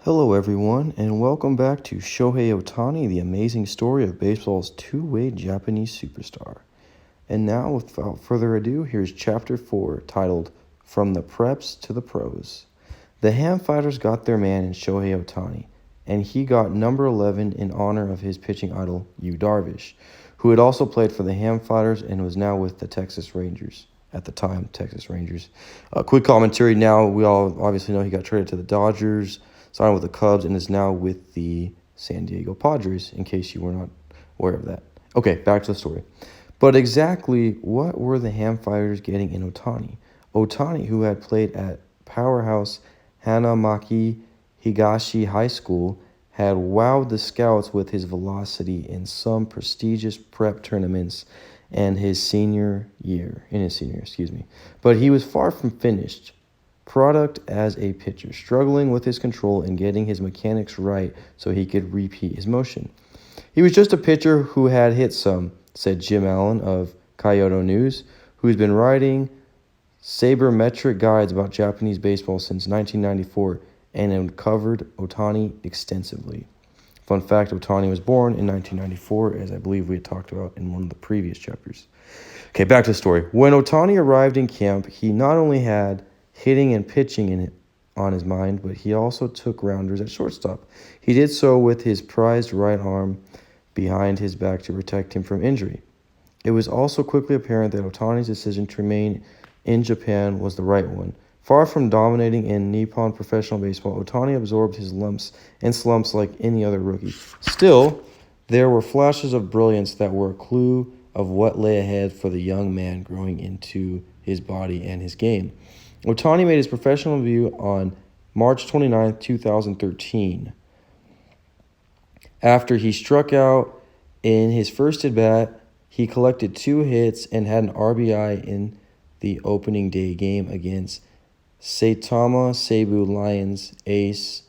Hello, everyone, and welcome back to Shohei Ohtani, the amazing story of baseball's two-way Japanese superstar. And now, without further ado, here's Chapter 4, titled From the Preps to the Pros. The Ham Fighters got their man in Shohei Ohtani, and he got number 11 in honor of his pitching idol, Yu Darvish, who had also played for the Ham Fighters and was now with the Texas Rangers. At the time, Texas Rangers. Quick commentary now, we all obviously know he got traded to the Dodgers, signed with the Cubs, and is now with the San Diego Padres, in case you were not aware of that. Okay, back to the story. But exactly what were the Ham Fighters getting in Ohtani? Ohtani, who had played at powerhouse Hanamaki Higashi High School, had wowed the scouts with his velocity in some prestigious prep tournaments in his senior year. But he was far from finished product as a pitcher, struggling with his control and getting his mechanics right so he could repeat his motion. He was just a pitcher who had hit some, said Jim Allen of Kyoto News, who's been writing sabermetric guides about Japanese baseball since 1994 and had covered Ohtani extensively. Fun fact, Ohtani was born in 1994, as I believe we had talked about in one of the previous chapters. Okay, back to the story. When Ohtani arrived in camp, he not only had hitting and pitching on his mind, but he also took rounders at shortstop. He did so with his prized right arm behind his back to protect him from injury. It was also quickly apparent that Ohtani's decision to remain in Japan was the right one. Far from dominating in Nippon professional baseball, Ohtani absorbed his lumps and slumps like any other rookie. Still, there were flashes of brilliance that were a clue of what lay ahead for the young man growing into his body and his game. Ohtani made his professional debut on March 29, 2013. After he struck out in his first at-bat, he collected 2 hits and had an RBI in the opening day game against Saitama Seibu Lions ace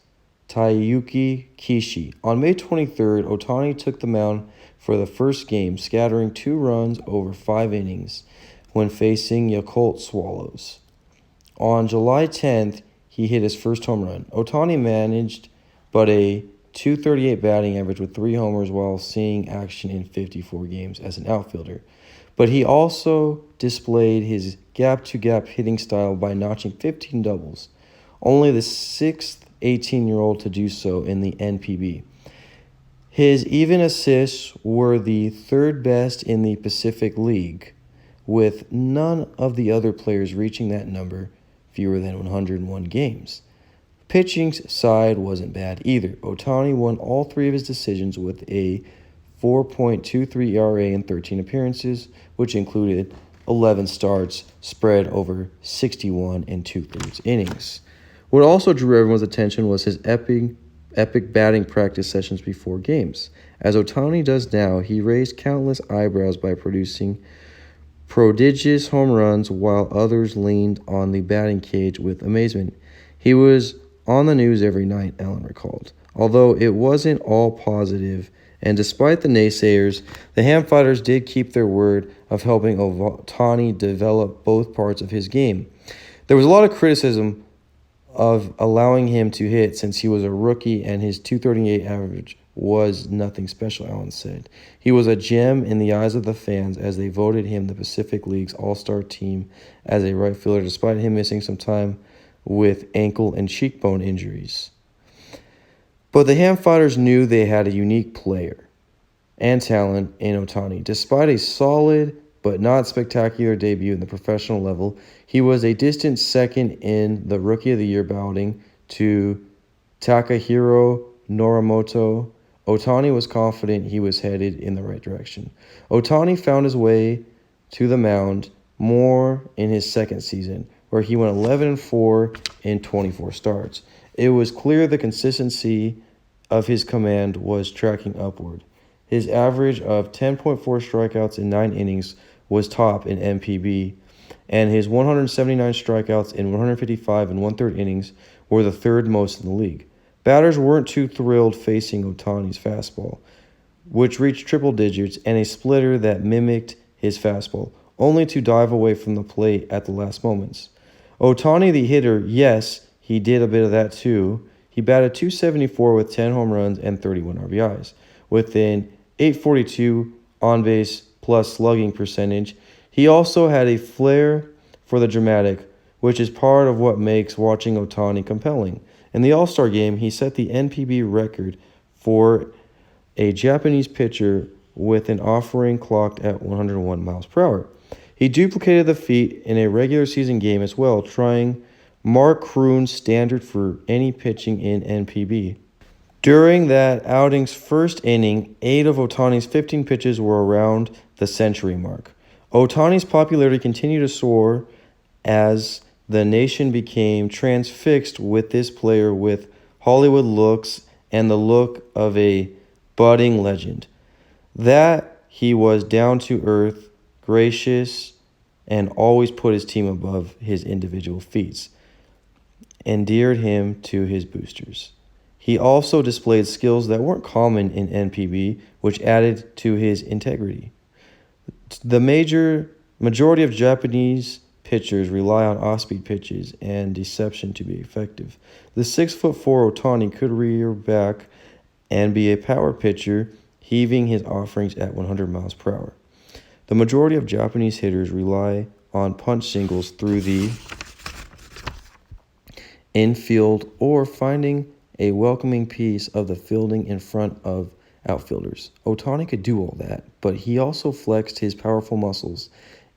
Taiyuki Kishi. On May 23rd, Ohtani took the mound for the first game, scattering 2 runs over 5 innings when facing Yakult Swallows. On July 10th, he hit his first home run. Ohtani managed but a .238 batting average with 3 homers while seeing action in 54 games as an outfielder. But he also displayed his gap-to-gap hitting style by notching 15 doubles, only the 6th 18-year-old to do so in the NPB. His even assists were the 3rd best in the Pacific League, with none of the other players reaching that number fewer than 101 games. Pitching's side wasn't bad either. Ohtani won all 3 of his decisions with a 4.23 ERA in 13 appearances, which included 11 starts spread over 61 and 2/3 innings. What also drew everyone's attention was his epic batting practice sessions before games. As Ohtani does now, he raised countless eyebrows by producing prodigious home runs while others leaned on the batting cage with amazement. He was on the news every night, Allen recalled. Although it wasn't all positive, and despite the naysayers, the Ham Fighters did keep their word of helping Ohtani develop both parts of his game. There was a lot of criticism of allowing him to hit since he was a rookie and his .238 average was nothing special, Allen said. He was a gem in the eyes of the fans as they voted him the Pacific League's all-star team as a right fielder, despite him missing some time with ankle and cheekbone injuries. But the Ham Fighters knew they had a unique player and talent in Ohtani. Despite a solid but not spectacular debut in the professional level, he was a distant second in the Rookie of the Year balloting to Takahiro Norimoto. Ohtani was confident he was headed in the right direction. Ohtani found his way to the mound more in his second season, where he went 11-4 in 24 starts. It was clear the consistency of his command was tracking upward. His average of 10.4 strikeouts in 9 innings was top in MPB, and his 179 strikeouts in 155 and 1/3 innings were the 3rd most in the league. Batters weren't too thrilled facing Ohtani's fastball, which reached triple digits, and a splitter that mimicked his fastball, only to dive away from the plate at the last moments. Ohtani, the hitter, yes, he did a bit of that too. He batted .274 with 10 home runs and 31 RBIs, with an .842 on-base plus slugging percentage. He also had a flair for the dramatic, which is part of what makes watching Ohtani compelling. In the All-Star game, he set the NPB record for a Japanese pitcher with an offering clocked at 101 miles per hour. He duplicated the feat in a regular season game as well, trying Mark Kroon's standard for any pitching in NPB. During that outing's first inning, 8 of Ohtani's 15 pitches were around the century mark. Ohtani's popularity continued to soar as the nation became transfixed with this player with Hollywood looks and the look of a budding legend. That he was down to earth, gracious, and always put his team above his individual feats, endeared him to his boosters. He also displayed skills that weren't common in NPB, which added to his integrity. The majority of Japanese pitchers rely on off-speed pitches and deception to be effective. The 6'4" Ohtani could rear back and be a power pitcher, heaving his offerings at 100 miles per hour. The majority of Japanese hitters rely on punch singles through the infield or finding a welcoming piece of the fielding in front of outfielders. Ohtani could do all that, but he also flexed his powerful muscles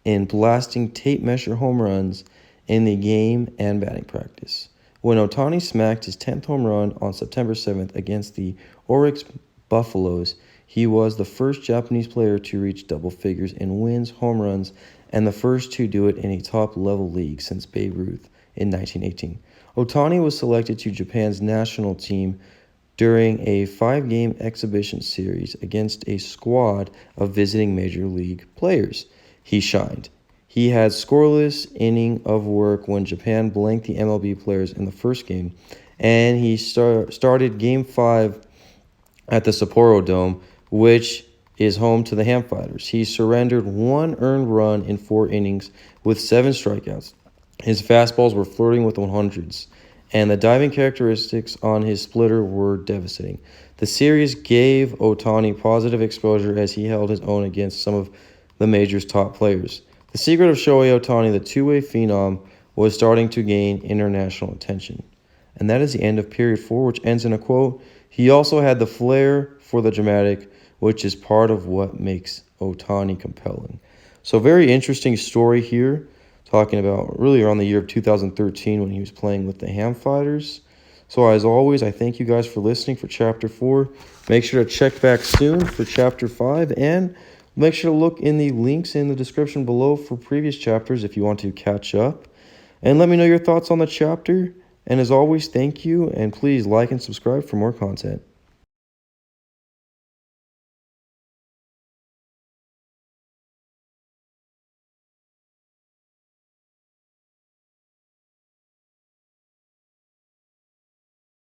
in blasting tape measure home runs in the game and batting practice. When Ohtani smacked his 10th home run on September 7th against the Oryx Buffaloes, he was the first Japanese player to reach double figures in wins, home runs, and the first to do it in a top-level league since Babe Ruth in 1918. Ohtani was selected to Japan's national team during a 5-game exhibition series against a squad of visiting Major League players. He shined. He had scoreless inning of work when Japan blanked the MLB players in the first game, and he started Game 5 at the Sapporo Dome, which is home to the Ham Fighters. He surrendered 1 earned run in 4 innings with 7 strikeouts. His fastballs were flirting with 100s, and the diving characteristics on his splitter were devastating. The series gave Ohtani positive exposure as he held his own against some of the major's top players. The secret of Shohei Ohtani, the two-way phenom, was starting to gain international attention. And that is the end of period 4, which ends in a quote. He also had the flair for the dramatic, which is part of what makes Ohtani compelling. So very interesting story here, talking about really around the year of 2013 when he was playing with the Ham Fighters. So as always, I thank you guys for listening for Chapter 4. Make sure to check back soon for Chapter 5, and make sure to look in the links in the description below for previous chapters if you want to catch up. And let me know your thoughts on the chapter. And as always, thank you, and please like and subscribe for more content.